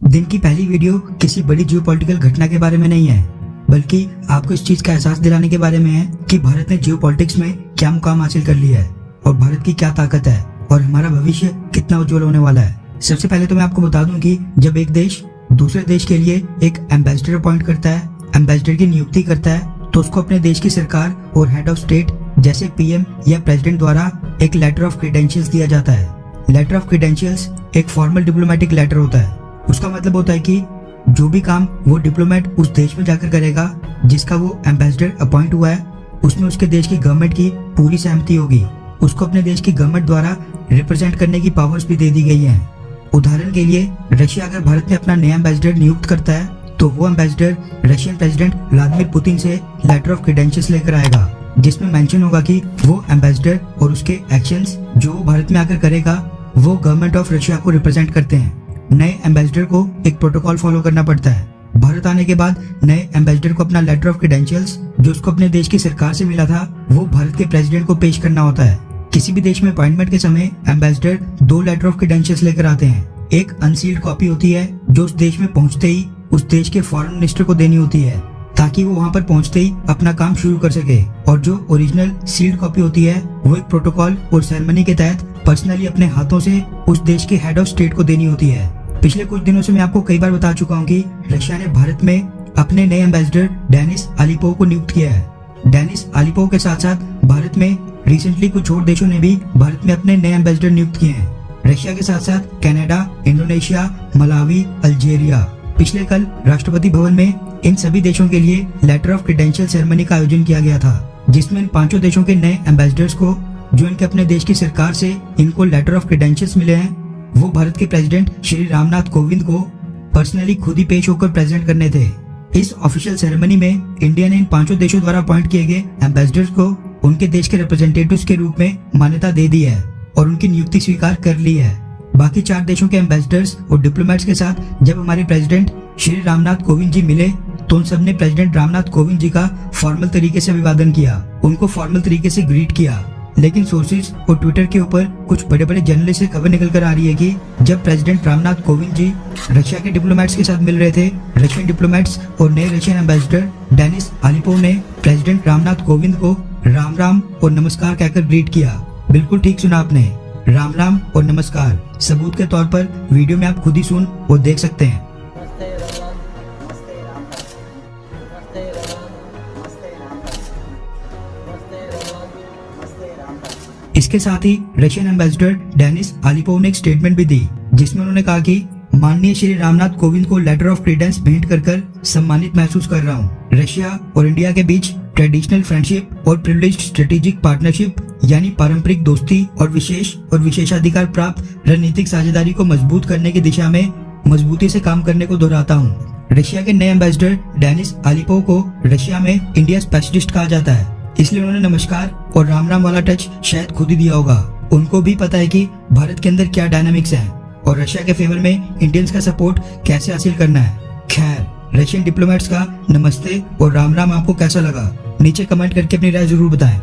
दिन की पहली वीडियो किसी बड़ी जियोपॉलिटिकल घटना के बारे में नहीं है, बल्कि आपको इस चीज का एहसास दिलाने के बारे में है कि भारत ने जियोपॉलिटिक्स में क्या मुकाम हासिल कर लिया है और भारत की क्या ताकत है और हमारा भविष्य कितना उज्जवल होने वाला है। सबसे पहले तो मैं आपको बता दूं कि जब एक देश दूसरे देश के लिए एक एम्बेसडर अपॉइंट करता है, एम्बेसडर की नियुक्ति करता है, तो उसको अपने देश की सरकार और हेड ऑफ स्टेट जैसे पीएम या प्रेसिडेंट द्वारा एक लेटर ऑफ क्रेडेंशियल्स दिया जाता है। लेटर ऑफ क्रेडेंशियल्स एक फॉर्मल डिप्लोमेटिक लेटर होता है। उसका मतलब होता है कि जो भी काम वो डिप्लोमेट उस देश में जाकर करेगा जिसका वो एम्बेसडर अपॉइंट हुआ है, उसमें उसके देश की गवर्नमेंट की पूरी सहमति होगी। उसको अपने देश की गवर्नमेंट द्वारा रिप्रेजेंट करने की पावर्स भी दे दी गई हैं। उदाहरण के लिए रशिया अगर भारत में अपना नया एम्बेसडर नियुक्त करता है तो वो ambassador Russian president Vladimir Putin से लेटर ऑफ क्रेडेंशियल्स लेकर आएगा, जिसमें मेंशन होगा कि वो एम्बेसडर और उसके एक्शंस जो वो भारत में आकर करेगा वो गवर्नमेंट ऑफ रशिया को रिप्रेजेंट करते हैं। नए एम्बेसडर को एक प्रोटोकॉल फॉलो करना पड़ता है। भारत आने के बाद नए एम्बेसडर को अपना लेटर ऑफ क्रेडेंशियल्स जो उसको अपने देश की सरकार से मिला था वो भारत के प्रेसिडेंट को पेश करना होता है। किसी भी देश में अपॉइंटमेंट के समय एम्बेसडर 2 लेटर ऑफ क्रेडेंशियल्स लेकर आते हैं। एक अनसील्ड कॉपी होती है जो उस देश में पहुंचते ही उस देश के फॉरेन मिनिस्टर को देनी होती है ताकि वो वहां पर पहुंचते ही अपना काम शुरू कर सके, और जो ओरिजिनल सील्ड कॉपी होती है वो एक प्रोटोकॉल और सेरेमनी के तहत पर्सनली अपने हाथों से उस देश के हेड ऑफ स्टेट को देनी होती है। पिछले कुछ दिनों से मैं आपको कई बार बता चुका हूँ कि रशिया ने भारत में अपने नए एम्बेसडर डेनिस अलीपोव को नियुक्त किया है। डेनिस अलीपोव के साथ साथ भारत में रिसेंटली कुछ और देशों ने भी भारत में अपने नए एम्बेसडर नियुक्त किए हैं। रशिया के साथ साथ कनाडा, इंडोनेशिया, मलावी, अल्जीरिया। पिछले कल राष्ट्रपति भवन में इन सभी देशों के लिए लेटर ऑफ क्रेडेंशियल सेरेमनी का आयोजन किया गया था, जिसमें इन 5 देशों के नए एम्बेसडर्स को जो इनके अपने देश की सरकार से इनको लेटर ऑफ क्रेडेंशियल्स मिले हैं वो भारत के प्रेसिडेंट श्री रामनाथ कोविंद को पर्सनली खुद ही पेश होकर प्रेजेंट करने थे। इस ऑफिशियल सेरेमनी में इंडिया ने इन 5 देशों द्वारा अपॉइंट किए गए एम्बेसडर्स को उनके देश के रिप्रेजेंटेटिव्स के रूप में मान्यता दे दी है और उनकी नियुक्ति स्वीकार कर ली है। बाकी 4 देशों के एम्बेसडर्स और डिप्लोमेट्स के साथ जब हमारे प्रेसिडेंट श्री रामनाथ कोविंद जी मिले तो उन सबने प्रेसिडेंट रामनाथ कोविंद जी का फॉर्मल तरीके से अभिवादन किया, उनको फॉर्मल तरीके से ग्रीट किया। लेकिन सोर्सेज और ट्विटर के ऊपर कुछ बड़े बड़े जर्नलिस्ट से खबर निकल कर आ रही है कि जब प्रेसिडेंट रामनाथ कोविंद जी रशिया के डिप्लोमेट्स के साथ मिल रहे थे, रशियन डिप्लोमेट्स और नए रशियन एम्बेसडर डेनिस अलीपोव ने प्रेसिडेंट रामनाथ कोविंद को राम राम और नमस्कार कहकर ग्रीट किया। बिल्कुल ठीक सुना आपने, राम राम और नमस्कार। सबूत के तौर पर वीडियो में आप खुद ही सुन और देख सकते हैं। इसके साथ ही रशियन एम्बेसडर डेनिस अलीपोव ने एक स्टेटमेंट भी दी जिसमें उन्होंने कहा कि माननीय श्री रामनाथ कोविंद को लेटर ऑफ क्रेडेंस भेंट कर सम्मानित महसूस कर रहा हूँ। रशिया और इंडिया के बीच ट्रेडिशनल फ्रेंडशिप और प्रिविलेज्ड स्ट्रेटेजिक पार्टनरशिप यानी पारंपरिक दोस्ती और विशेषाधिकार प्राप्त रणनीतिक साझेदारी को मजबूत करने की दिशा में मजबूती से काम करने को दोहराता हूँ। रशिया के नए एम्बेसडर डेनिस अलीपोव को रशिया में इंडिया स्पेशलिस्ट कहा जाता है, इसलिए उन्होंने नमस्कार और राम राम वाला टच शायद खुद ही दिया होगा। उनको भी पता है कि भारत के अंदर क्या डायनामिक्स है और रशिया के फेवर में इंडियंस का सपोर्ट कैसे हासिल करना है। खैर, रशियन डिप्लोमेट्स का नमस्ते और राम राम आपको कैसा लगा नीचे कमेंट करके अपनी राय जरूर बताएं।